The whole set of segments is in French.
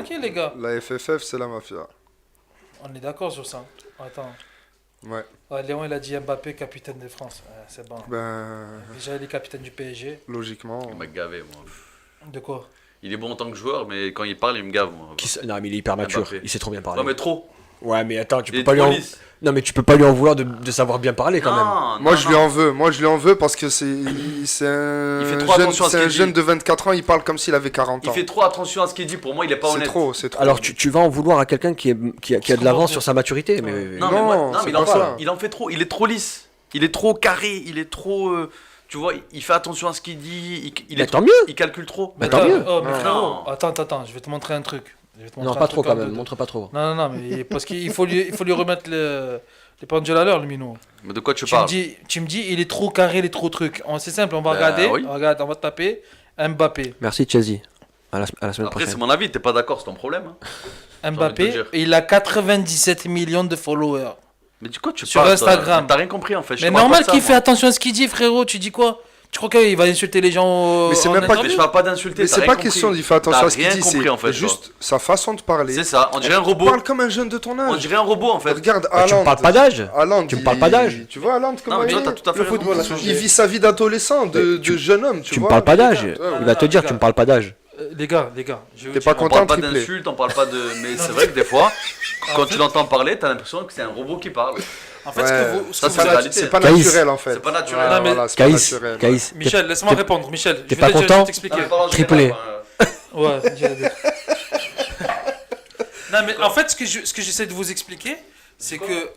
tranquille, les gars. La FFF, c'est la mafia. On est d'accord sur ça. Attends. Ouais. Léon, il a dit Mbappé, capitaine de France. C'est bon. Déjà, il est capitaine du PSG. Logiquement. Il m'a gavé, moi. De quoi? Il est bon en tant que joueur, mais quand il parle, il me gave, moi. Non, mais il est hyper mature. Mbappé. Il sait trop bien parler. Non, mais trop. Ouais, mais attends, tu Il peux est pas lui trop en... lisse. Non, mais tu peux pas lui en vouloir de savoir bien parler quand même. Moi, je lui en veux. Moi, je lui en veux parce que c'est un Il fait trop attention à ce qu'il jeune dit. de 24 ans, il parle comme s'il avait 40 ans. Il fait trop attention à ce qu'il dit. Pour moi, il est pas honnête. C'est trop. Alors, tu vas en vouloir à quelqu'un qui a de l'avance sur sa maturité. Mais... Non, mais il en fait trop. Il est trop lisse. Il est trop carré. Il est trop. Tu vois, il fait attention à ce qu'il dit. Tant mieux. Il calcule trop. Mais tant mieux. Oh, mais frérot, attends, je vais te montrer un truc. Non, pas trop quand même. Montre pas trop. Non, mais parce qu'il faut lui remettre les pendules à l'heure, le minot. Mais de quoi tu parles? Tu me dis, il est trop carré, il est trop truc. C'est simple, on va regarder. Oui. Regarde, on va taper Mbappé. Merci, Chelsea. À la semaine Après, prochaine. c'est mon avis. T'es pas d'accord, c'est ton problème. Hein. Mbappé, il a 97 millions de followers. Mais du coup, tu sur parles, Instagram. T'as rien compris en fait. Mais normal qu'il fait attention à ce qu'il dit, frérot. Tu dis quoi? Tu crois qu'il va insulter les gens? Mais c'est même pas que je parle pas d'insulter. Mais c'est pas question d'il fait attention à ce qu'il dit. C'est en fait, juste sa façon de parler. C'est ça. On dirait un robot. Il parle comme un jeune de ton âge. On dirait un robot en fait. Regarde Tu me parles pas d'âge. Tu me parles pas d'âge. Tu vois Haaland comment Non, il mais est? toi, t'as tout à fait Le football, il vit sa vie d'adolescent, de jeune homme. Tu me parles pas d'âge. Il va te dire que tu me parles pas d'âge. Les gars, t'es pas On content parle de pas tripler. d'insultes, on parle pas de. Mais c'est vrai que des fois, quand tu l'entends parler, t'as l'impression que c'est un robot qui parle. En fait, ce que c'est la réalité. C'est pas naturel en fait. C'est pas naturel. Non, mais- Voilà, c'est pas Caïs, naturel. Caïs. Michel, laisse-moi répondre. Michel, t'es pas content? t'expliquer. Triplé. Ouais. Non, mais en fait, ce que j'essaie de vous expliquer, c'est que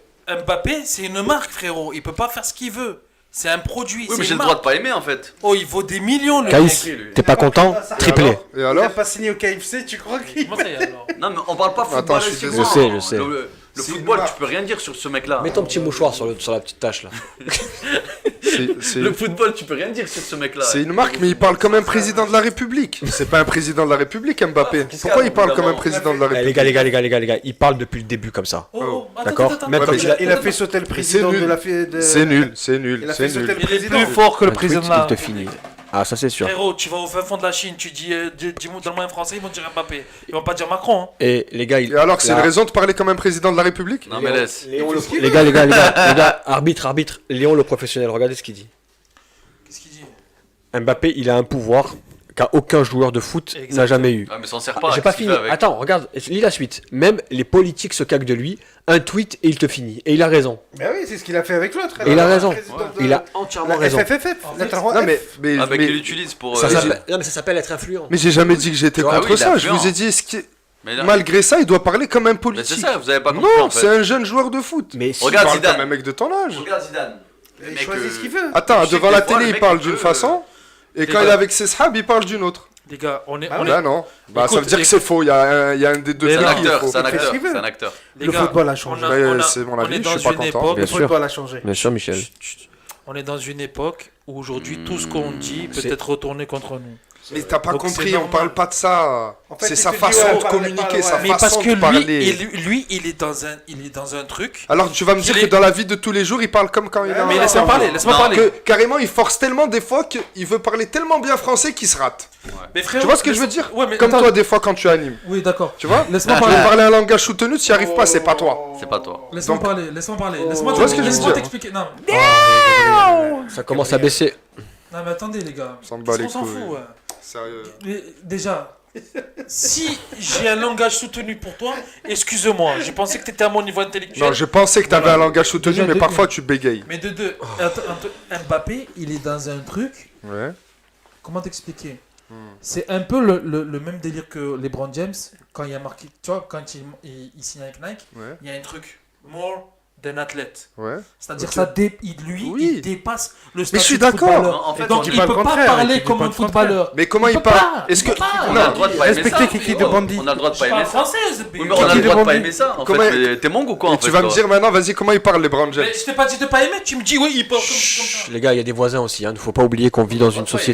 Mbappé, c'est une marque, frérot. Il peut pas faire ce qu'il veut. C'est un produit. Oui, mais j'ai le droit de pas aimer en fait. Oh, il vaut des millions, le Caïs, mec. t'es pas content? Triplé. Et alors? Il a pas signé au KFC, tu crois qu'il... Comment ça y est, alors? Non, mais on parle pas football. Attends, je suis désolé. Je sais. Le football, tu peux rien dire sur ce mec-là. Mets ton petit mouchoir sur la petite tâche là. Le football, tu peux rien dire sur ce mec-là. C'est une marque, mais il parle comme un président de la République. C'est pas un président de la République, Mbappé. Pourquoi il parle comme un président de la Les République? gars, il parle depuis le début comme ça. D'accord. Même quand Il a fait sauter le président de la... C'est nul, c'est nul, Il a c'est fait sauter nul. le Il est président. plus fort que le Un tweet, président de la... il te finit. Ah, ça c'est sûr. Frérot, tu vas au fin fond de la Chine, tu dis, dis-moi, donne-moi un français, ils vont dire Mbappé. Ils vont pas dire Macron. Hein. Et les gars, Et alors, c'est une raison de parler comme un président de la République? Non, mais laisse. les gars, arbitre, Léon le professionnel, regardez ce qu'il dit. Qu'est-ce qu'il dit? Mbappé, il a un pouvoir qu'aucun joueur de foot n'a Exactement. jamais eu. Ah, mais s'en sert pas. J'ai pas qu'est-ce qu'il fini. fait avec Attends, regarde, lis la suite. Même les politiques se caquent de lui. Un tweet et il te finit. Et il a raison. Mais oui, c'est ce qu'il a fait avec l'autre. Et il a raison. Président de- Il a entièrement La raison. FFF, la Non, mais Ah, mais qu'il l'utilise pour. Ça s'appelle- Non, mais ça s'appelle être influent. mais j'ai jamais dit que j'étais Ah oui, contre il est ça. Je influent. vous ai dit, Mais là- malgré ça, il doit parler comme un Mais politique. c'est ça, vous avez pas compris Non, en fait. c'est un jeune joueur de foot. Mais si- Il Regarde parle Zidane. comme un mec de ton âge. Regarde Zidane. Le Il mec, choisit ce qu'il veut. Attends, Je sais devant que la des fois, télé, le il mec, parle il d'une peut, façon, et quand gars. il est avec ses sahab, il parle d'une autre. Les gars, on est... Ah on est- Bah non. Bah Écoute, ça veut dire que c'est faux. Il y a un des deux Mais C'est un trucs qui est acteur, faux. c'est un Il fait ce acteur, qu'il veut. c'est un acteur. les Le gars, football a changé. C'est mon avis, on est je dans suis pas une content. époque- Le sûr. football a changé. Bien sûr, Michel. On est dans une époque où aujourd'hui tout ce qu'on dit peut C'est- être retourné contre nous. Mais t'as pas Donc, compris, c'est on normal. parle pas de ça. En fait, C'est il sa te dit, façon ouais, de parle, communiquer, sa Mais parce façon que de lui, parler. il est dans un truc. Alors tu vas me dire Il que est- dans la vie de tous les jours, il parle comme quand il est en Mais laisse-moi parler, laisse-moi Non, parler. que carrément il force tellement des fois qu'il veut parler tellement bien français qu'il se rate. Mais frérot, Tu vois ce que je veux dire? Ouais, mais Comme attends. toi des fois quand tu animes. Oui, d'accord. Tu vois? Laisse-moi Tu veux parler. parler un langage soutenu, tu n'y arrives pas, c'est pas toi. C'est pas toi. Laisse-moi Donc- parler, laisse-moi parler. Tu vois ce que je veux Laisse-moi dire t'expliquer. Non. Ça commence à baisser. Non, mais attendez, les gars. On s'en bat les On s'en couilles. fout, ouais. Sérieux. Mais déjà, si j'ai un langage soutenu pour toi, excuse-moi. J'ai pensé que t'étais à mon niveau intellectuel. Non, je pensais que t'avais un langage soutenu, Déjà, mais de- parfois tu bégayes. Mais de deux, Mbappé, il est dans un truc. Ouais. Comment t'expliquer? C'est un peu le même délire que LeBron James quand il a marqué, tu vois, quand il signe avec Nike, Ouais. il y a un truc more than athlète. Ouais. C'est-à-dire Ok. ça lui Oui. il dépasse le Mais statut je suis de d'accord. footballeur. Non, en fait, Donc on dit il pas peut le pas contraire, parler il dit comme pas un le contraire. footballeur. Mais comment il peut parle? pas, Est-ce que il peut pas. On a le droit de pas aimer Respectez ça. Kiki de Bandit. On a le droit de Je pas aimer parle ça. française. Oui, mais on a le Kiki droit de de pas Bandit. aimer ça. En Comment- fait, mais t'es mongo quoi en Et fait. tu vas me toi. dire maintenant, vas-y, comment il parle, les Brown James? Mais je t'ai pas dit de pas aimer, tu me dis oui, il parle comme ça. Les gars, il y a des voisins aussi. Il ne faut pas oublier qu'on vit dans une société.